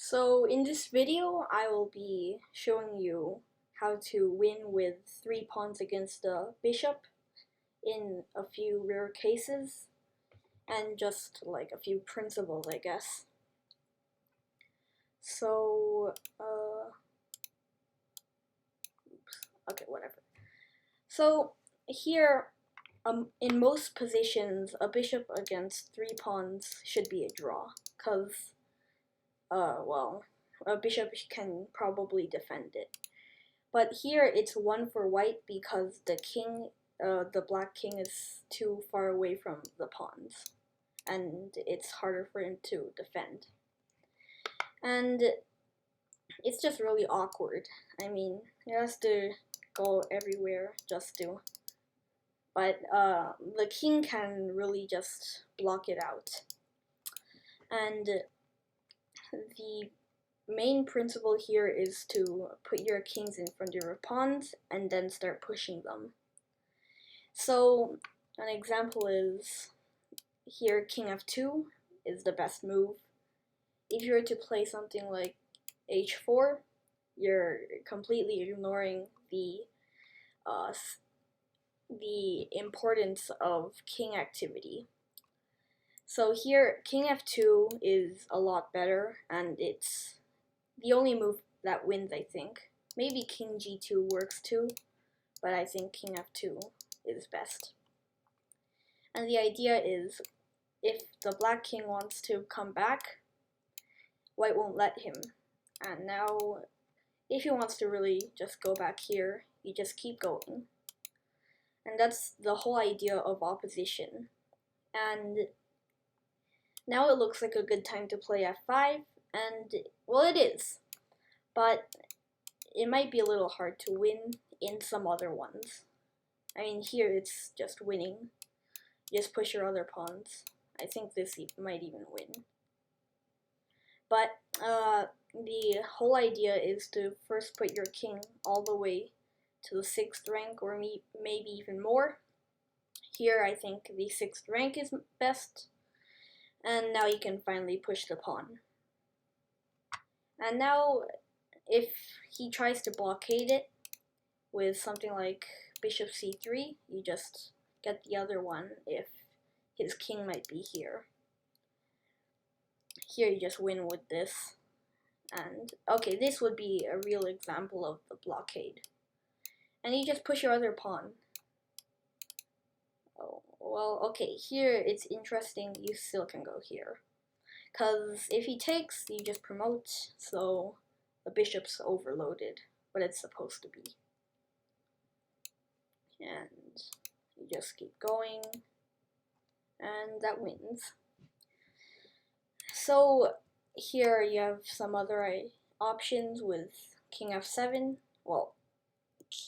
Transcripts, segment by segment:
So in this video, I will be showing you how to win with 3 pawns against the bishop in a few rare cases, and just like a few principles, I guess. So, okay, whatever. So here, in most positions, a bishop against 3 pawns should be a draw, because well, a bishop can probably defend it. But here it's 1 for white because the black king is too far away from the pawns, and it's harder for him to defend. And it's just really awkward. I mean, he has to go everywhere just to. But the king can really just block it out. And the main principle here is to put your kings in front of your pawns and then start pushing them. So an example is here king f2 is the best move. If you were to play something like h4, you're completely ignoring the importance of king activity. So here, king f2 is a lot better, and it's the only move that wins, I think. Maybe king g2 works too, but I think king f2 is best. And the idea is, if the black king wants to come back, white won't let him. And now, if he wants to really just go back here, you just keep going. And that's the whole idea of opposition. And now it looks like a good time to play f5, and, well, it is. But it might be a little hard to win in some other ones. I mean, here it's just winning. Just push your other pawns. I think this might even win. But the whole idea is to first put your king all the way to the 6th rank, or maybe even more. Here I think the 6th rank is best. And now you can finally push the pawn. And now, if he tries to blockade it with something like bishop c3, you just get the other one if his king might be here. Here you just win with this. And okay, this would be a real example of the blockade. And you just push your other pawn. Oh, well, okay, here it's interesting, you still can go here. Because if he takes, you just promote, so the bishop's overloaded, what it's supposed to be. And you just keep going, and that wins. So here you have some other options with king f7. Well,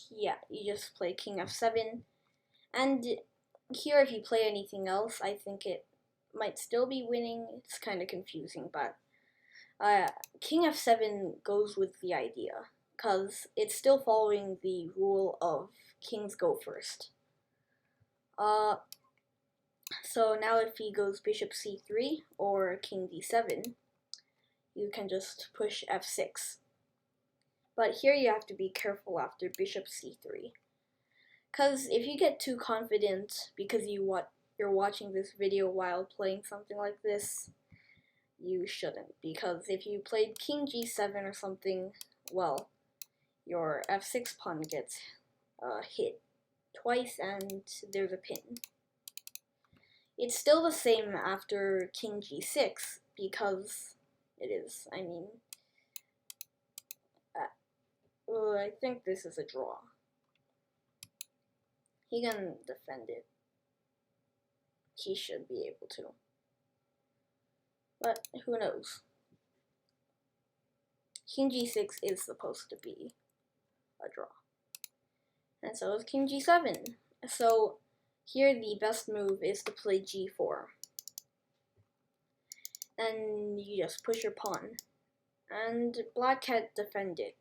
yeah, you just play king f7. And here if you play anything else, I think it might still be winning. It's kind of confusing, but king f7 goes with the idea, because it's still following the rule of kings go first. So now if he goes bishop c3 or king d7, you can just push f6. But here you have to be careful after bishop c3. Because if you get too confident because you're watching this video while playing something like this, you shouldn't. Because if you played king g7 or something, well, your f6 pawn gets hit twice and there's a pin. It's still the same after king g6, because it is, I mean, I think this is a draw. He can defend it. He should be able to. But who knows? King g6 is supposed to be a draw. And so is king g7. So here the best move is to play g4. And you just push your pawn. And black can't defend it.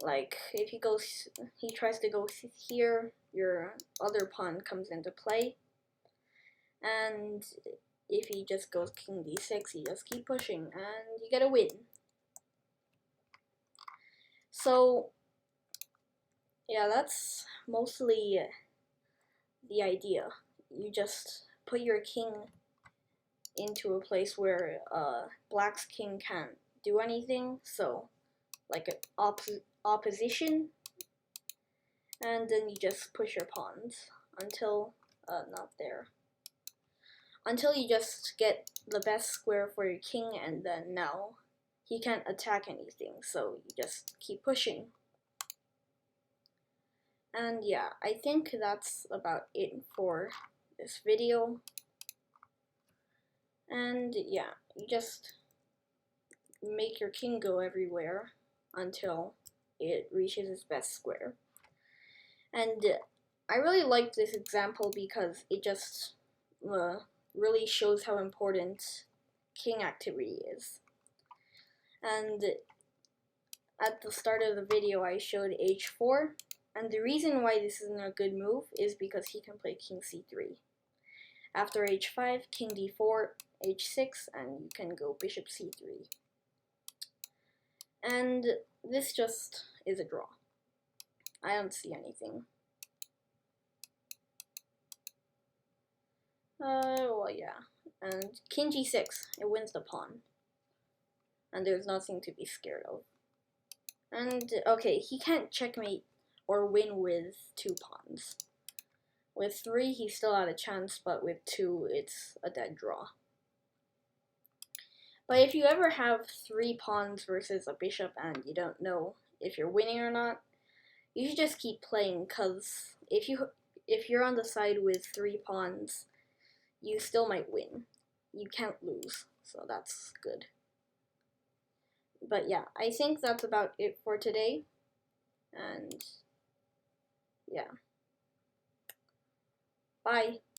Like, if he tries to go here, your other pawn comes into play. And if he just goes king d6, you just keep pushing, and you get a win. So yeah, that's mostly the idea. You just put your king into a place where black's king can't do anything, so like an opposition, and then you just push your pawns until not there, until you just get the best square for your king, and then now he can't attack anything, so you just keep pushing. And yeah, I think that's about it for this video. And yeah, you just make your king go everywhere until it reaches its best square. And I really like this example because it just really shows how important king activity is. And at the start of the video I showed h4, and the reason why this isn't a good move is because he can play king c3. After h5, king d4, h6, and you can go bishop c3. And this just is a draw. I don't see anything. Well, yeah. And king g6, it wins the pawn. And there's nothing to be scared of. And, okay, he can't checkmate or win with 2 pawns. With 3, he still had a chance, but with 2, it's a dead draw. But if you ever have 3 pawns versus a bishop and you don't know if you're winning or not, you should just keep playing, because if you're on the side with 3 pawns, you still might win. You can't lose, so that's good. But yeah, I think that's about it for today. And yeah. Bye.